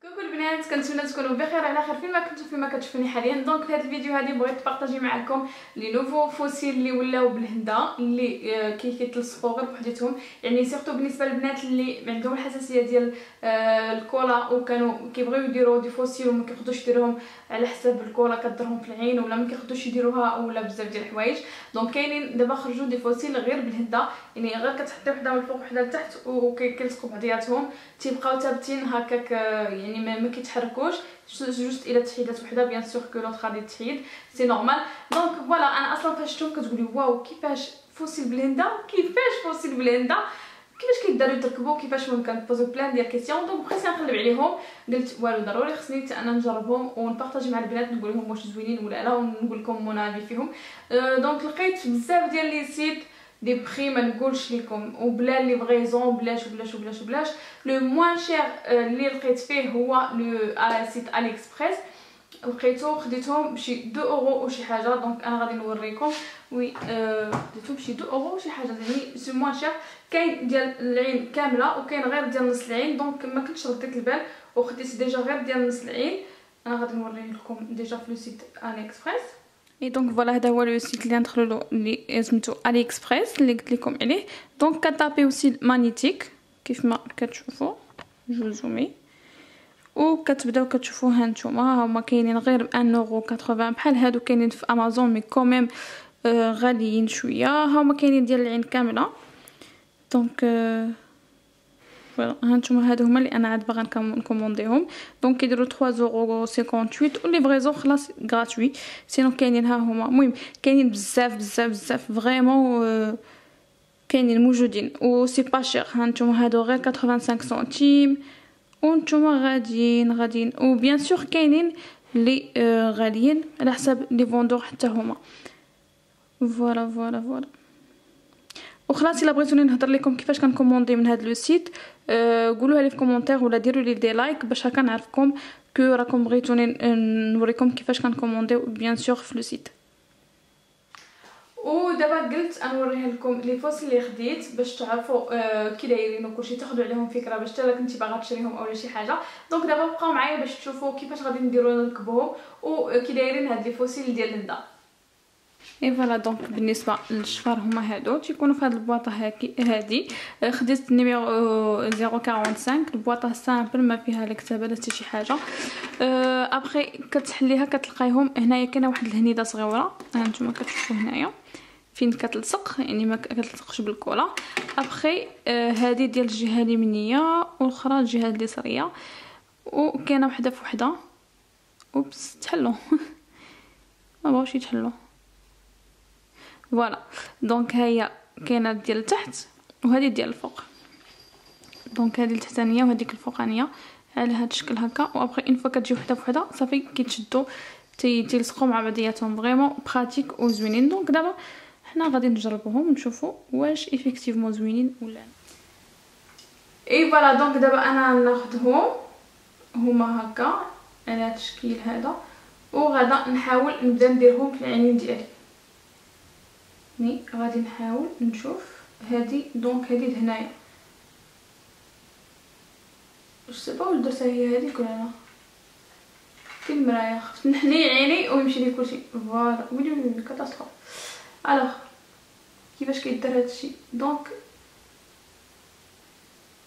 كوكو البنات، كنتمنى تكونوا بخير على خير فيما كتشوفوني حاليا. دونك في هذا الفيديو هذه بغيت نبارطاجي معكم لي نوفو فوسيل اللي ولاو بالهندا اللي كيتلصقوا غير بوحدتهم، يعني سيرتو بالنسبه للبنات اللي عندهم الحساسيه ديال الكولا وكانوا كيبغيو يديروا دي فوسيل وما كيقدروش يديروهم على حساب الكولا كضرهم في العين ولا ما كيقدروش يديروها ولا بزاف ديال الحوايج. دونك كاينين دابا خرجوا دي فوسيل غير بالهندا، يعني غير كتحطي وحده من الفوق وحده لتحت وكيلصقوا بعضياتهم تيبقاو ثابتين هكاك، يعني ما كيتحركوش جوست الى تحيدات وحده بيان سور كو لوط غادي تحيد سي نورمال. دونك فوالا انا اصلا فاش شفتهم كتقولي واو كيفاش فوسيل بالهندا، كيفاش فوسيل بالهندا، كيفاش كيداروا يتركبوا، كيفاش ممكن بوزو بلان ديال كيسيون. دونك بقيت نقلب عليهم قلت والو ضروري خصني حتى انا نجربهم ونبارطاجي مع البنات نقول لهم واش زوينين ولا لا ونقول لكم منافي فيهم. دونك لقيت بزاف ديال لي سيت دي بري ما نقولش لكم وبلا ليفريزون بلاش. لو موان شير اللي لقيت فيه هو لو سيت علي اكسبريس، لقيتو خديتهم بشي 2 اورو وشي حاجه. دونك انا غادي نوريكم وي خديتهم بشي 2 اورو وشي حاجه، يعني سي موان شير. كاين ديال العين كامله وكاين غير ديال نص العين، دونك ما كنتش رديت البال وخديت ديجا غير ديال نص العين. انا غادي نوري لكم ديجا في لو سيت علي اكسبريس. اي دونك فوالا هذا هو لو سيت اللي ندخلوا له اللي سميتو علي اكسبريس اللي قلت لكم عليه. دونك كطابي اوسي مانيتيك كيف ما كتشوفوا جو زومي، وكتبداو كتشوفوها نتوما هما كاينين غير ب1.80 بحال هادو كاينين في امازون مي كوميم غاليين شويه. هما كاينين ديال العين كامله. دونك فوالا هانتوما هادو هما اللي انا عاد باغا نكومونديهم. دونك كيديروا 3.58 وليفريزون خلاص غراتوي. سينو كاينين ها هما، المهم كاينين بزاف فريمون كاينين موجودين و سي با شير. هانتوما هادو غير 85 سنتيم وانتوما غاديين وبيان سور كاينين لي غاليين على حساب لي فوندور حتى هما. فوالا وخلاص الا بغيتوني نهضر لكم كيفاش كنكوموندي من هذا لو سيت قولوها لي في كومونتير ولا ديروا لي دي لايك باش هكا نعرفكم كو راكم بغيتوني نوريكم كيفاش كنكومونديو بيان سور في لو سيت. ودابا قلت نوريه لكم لي فوسيل اللي خديت باش تعرفوا كي دايرين وكلشي تاخذوا عليهم فكره باش حتى كنتي باغا تشريهم اولا شي حاجه. دونك دابا بقاو معايا باش تشوفوا كيفاش غادي نديروا نركبوهم وكي دايرين هاد لي فوسيل ديال هندا. اي فوالا دونك بالنسبه للشفار هما هادو تيكونوا في هاد البواطه هادي. خديت النيميرو 045 البواطه سامبل ما فيها لا كتابه لا حتى شي حاجه. ابخي كتحليها كتلقايهم هنايا كاينه واحد الهنيده صغيره هانتوما كتشوفوا هنايا فين كتلصق، يعني ما كتلصقش بالكولا. ابخي هذه ديال الجهه اليمينيه والاخرى الجهه اليساريه وكاينه وحده في وحده. اوبس تحلوا ما بغاوش يتحلوا. فوالا دونك هي كاينه ديال التحت وهذه ديال الفوق. دونك هذه التحتانيه وهذيك الفوقانيه على هذا الشكل هكا. وابخي اون فوا كتجي وحده فوحده صافي كيتشدوا تيلصقوا مع بعضياتهم فريمون براتيك وزوينين. دونك دابا حنا غادي نجربوهم ونشوفوا واش ايفيكتيفمون زوينين ولا لا. اي فوالا دونك دابا انا ناخذهم هما هكا على هذا الشكل هذا وغادا نحاول نبدا نديرهم في العينين ديالي. غادي نحاول نشوف هذه. دونك هذه لهنايا واش سيبا واش درتها هي هذيك ولا لا. في المرايه خفت نحني عيني ويمشي لي كلشي. فوالا ويلي كاتاستروف. الوغ كيفاش كيدار هادشي. دونك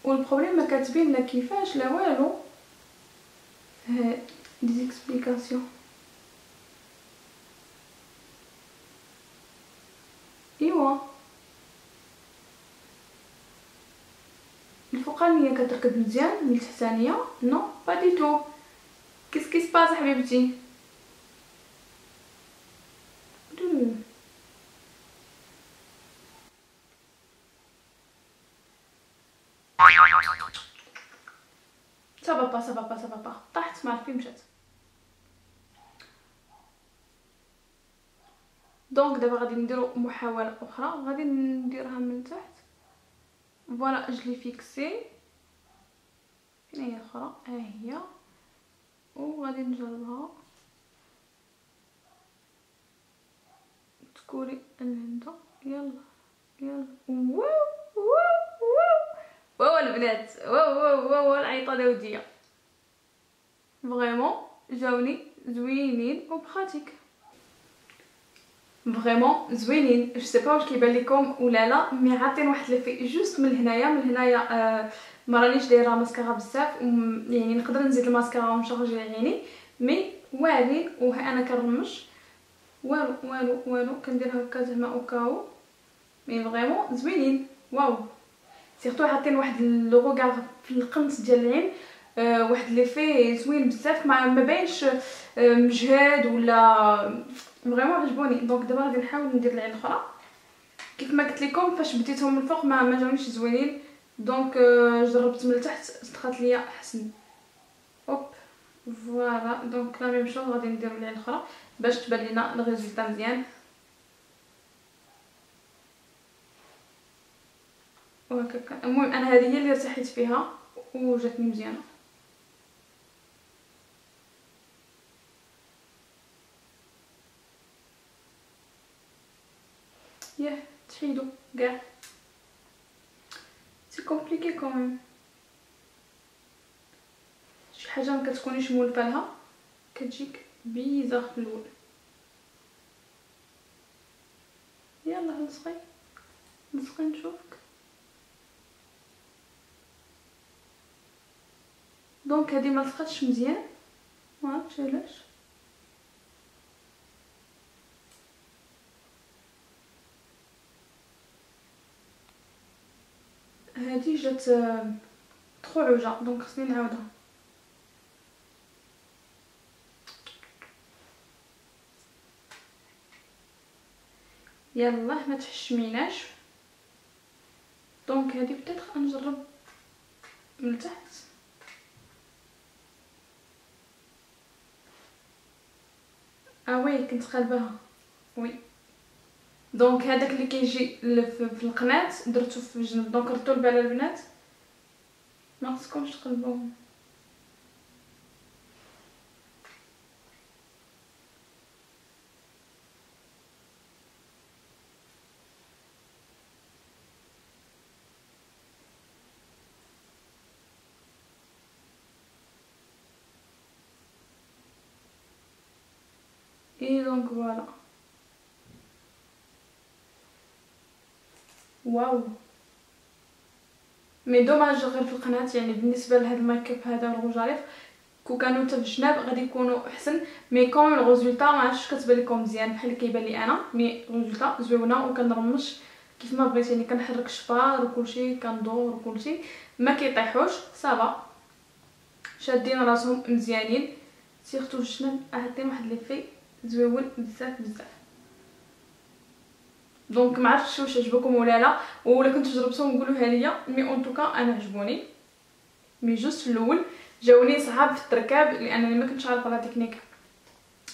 والبروبليم ما كاتبين لا كيفاش لا والو هاد دي اكسبليكاسيون. ايوا الفوقانيه كتركب مزيان من التحتانيه نو با دي تو. كيس باس حبيبتي. سابا طاحت ما عرفتي مشات. دونك دابا غادي نديرو محاوله اخرى غادي نديرها من تحت. فوالا اجلي فيكسي فين هي الاخرى ها هي وغادي نجربها تكوري الهندا. يلا واو البنات واو العيطه داوديه. فريمون جاوني زوينين وبراتيك، فريمون زوينين. جو سي با واش كيبان لكم ولا لا، مي عاطين واحد ليفي جوست من هنايا ما رانيش دايره ماسكارا بزاف، يعني نقدر نزيد الماسكارا ونشارجي عيني، مي واعرين. وها انا كنرمش والو كندير هكا زعما اوكاو، مي فريمون زوينين. واو سيرتو عاطين واحد لو روغار في القنت ديال العين، واحد ليفي زوين بزاف، ما باينش مجهد ولا، فريمون عجبوني. دونك دابا غادي نحاول ندير العين الاخرى. كيف ما قلت لكم فاش بديتهم من الفوق ما جاونيش زوينين، دونك جربت من التحت طلعت ليا احسن. اوب فوالا. دونك لا ميم شوز غادي نديرو العين الاخرى باش تبان لينا الريزلطا مزيان. وهكاك. المهم انا هذه هي اللي ارتحيت فيها وجاتني مزيانه. ياه تحيدو كاع، سي كومبليكي كوميم. شي حاجه ما كتكونيش مولفه لها كتجيك بيزار في الاول. يلا لصقي نشوفك. دونك هذه ما لصقتش مزيان، ما عرفتش علاش. هذه جات ترو عوجه، دونك خصني نعاودها. يلا ما تحشميناش. دونك هذه بتاتر نجرب من التحت. وي كنت قلبها وي. دونك هذاك اللي كيجي في القناه درتو في الجنب، دونك ردوا البال البنات ما خصكمش تقلبوهم. اي دونك فوالا. واو مي دوماج غير في القناه، يعني بالنسبه لهذا الميك اب هذا والروج عليف كو كانوا حتى في الجناب غادي يكونوا احسن، مي كوم الريزولطا ما عرفتش كتبان لكم مزيان بحال اللي كيبان لي انا، مي الريزولطا زويونه. وكنرمش كيف ما بغيت، يعني كنحرك الشبار وكلشي كندور وكلشي ما كيطيحوش صافا، شادين راسهم مزيانين. سيرتو الجناب عاطين واحد ليفي زويون بزاف. دونك ما عرفتش واش عجبكم ولا لا، ولا كنتو جربتوهم قولوها ليا، مي اون توكا انا عجبوني. مي جوست في الاول جاوني صعاب في التركاب لانني ما كنتش عارفه لا تكنيك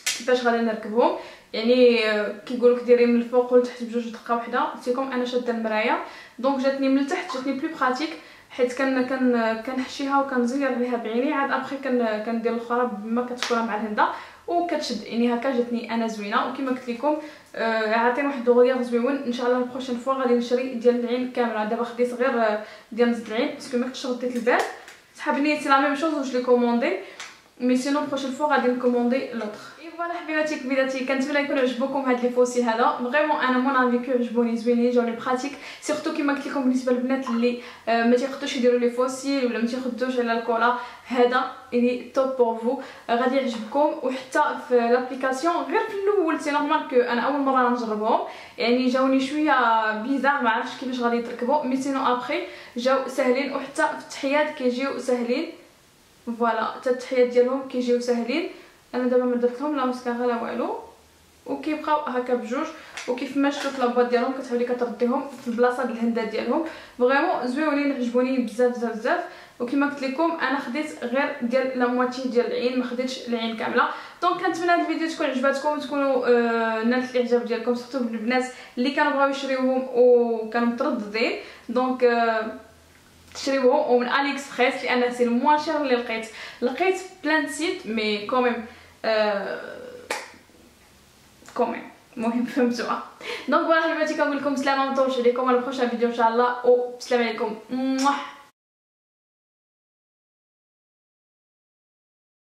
كيفاش غادي نركبهم، يعني كيقولوا لك ديري من الفوق والتحت بجوج دقه واحده. سيكم انا شاده المرايه، دونك جاتني من التحت جاتني بلو براتيك، حيت كنحشيها وكنزير بها بعيني، عاد ابخي كندير الاخرى بما كتكون مع الهنده وكتشد، يعني هكا جاتني انا زوينه. وكما قلت لكم عاطين واحد الغيار زويون. ان شاء الله البروشين فوا غادي نشري ديال العين كامله. دابا خديت غير ديال نزل العين باسكو ما كنتش رديت البال، صحاب نيتي لا ميم شوز واش لي كوموندي، مي سينو البروشين فوا غادي نكوموندي لوطر. فوالا حبيباتي كنتمنى يكون عجبكم هاد لي فوسيل هذا، فريمون انا مون افيكو عجبوني زوينين جاوني براتيك، سورتو كيما قلت لكم بالنسبه للبنات اللي ما تيقدوش يديروا لي فوسيل ولا ما تيخدوش على الكولا، هذا يعني توب بور فو غادي يعجبكم. وحتى في لابليكاسيون غير في الاول سي نورمال كو انا اول مره نجربهم، يعني جاوني شويه بيزار ما عرفتش كيفاش غادي يتركبوا، مي سينو ابري جاو ساهلين. وحتى في التحيات كيجيو ساهلين، فوالا حتى التحيات ديالهم كيجيو ساهلين. انا دابا ما درتلهم لا ماسكارا لا والو، وكيبقاو هكا بجوج. وكيف ما شفتوا في لاباط ديالهم كتعاودي كترديهم في البلاصه ديال الهندات ديالهم، فريمون زويونين عجبوني بزاف. وكما قلت لكم انا خديت غير ديال لا مواتي ديال العين، ما خديتش العين كامله. دونك كنتمنى هذا الفيديو تكون عجباتكم وتكونوا نالت الاعجاب ديالكم، سورتو البنات اللي كانوا بغاو يشريوهم وكانوا مترددين. دونك تشريوهم ومن الي اكسبريس لان سي الموان شير اللي لقيت بلان سيت، مي كوميم المهم فهمتوها. دونك فوالا حبيباتي كنقول لكم سلامه، ما نطولش عليكم، على البروشين فيديو ان شاء الله، والسلام عليكم.